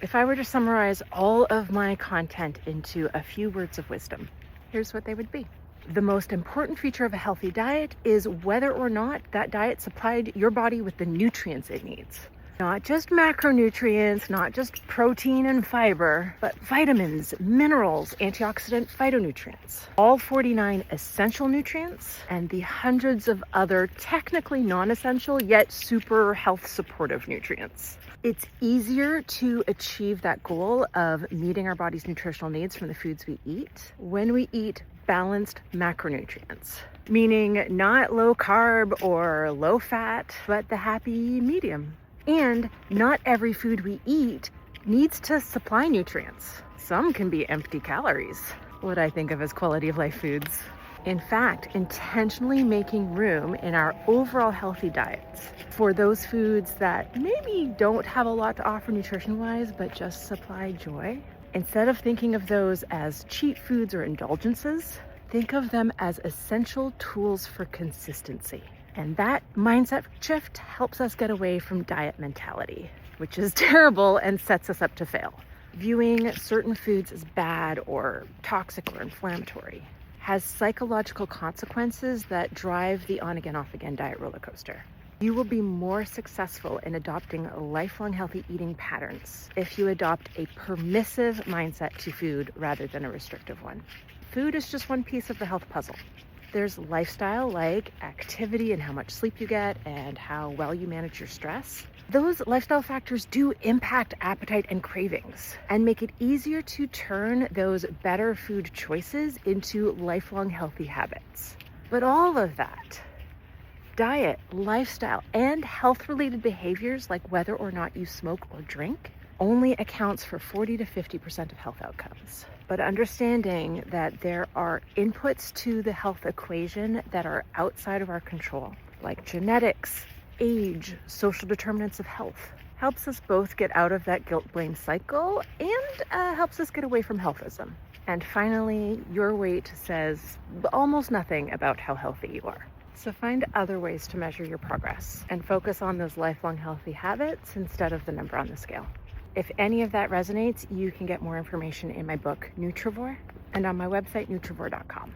If I were to summarize all of my content into a few words of wisdom, here's what they would be. The most important feature of a healthy diet is whether or not that diet supplied your body with the nutrients it needs. Not just macronutrients, not just protein and fiber, but vitamins, minerals, antioxidant phytonutrients. All 49 essential nutrients and the hundreds of other technically non-essential yet super health supportive nutrients. It's easier to achieve that goal of meeting our body's nutritional needs from the foods we eat when we eat balanced macronutrients, meaning not low carb or low fat, but the happy medium. And not every food we eat needs to supply nutrients. Some can be empty calories, what I think of as quality of life foods. In fact, intentionally making room in our overall healthy diets for those foods that maybe don't have a lot to offer nutrition-wise, but just supply joy. Instead of thinking of those as cheat foods or indulgences, think of them as essential tools for consistency. And that mindset shift helps us get away from diet mentality, which is terrible and sets us up to fail. Viewing certain foods as bad or toxic or inflammatory has psychological consequences that drive the on-again, off-again diet roller coaster. You will be more successful in adopting lifelong healthy eating patterns if you adopt a permissive mindset to food rather than a restrictive one. Food is just one piece of the health puzzle. There's lifestyle like activity and how much sleep you get and how well you manage your stress. Those lifestyle factors do impact appetite and cravings and make it easier to turn those better food choices into lifelong healthy habits. But all of that, diet, lifestyle, and health-related behaviors like whether or not you smoke or drink, only accounts for 40 to 50% of health outcomes. But understanding that there are inputs to the health equation that are outside of our control, like genetics, age, social determinants of health, helps us both get out of that guilt-blame cycle and helps us get away from healthism. And finally, your weight says almost nothing about how healthy you are. So find other ways to measure your progress and focus on those lifelong healthy habits instead of the number on the scale. If any of that resonates, you can get more information in my book, Nutrivore, and on my website, Nutrivore.com.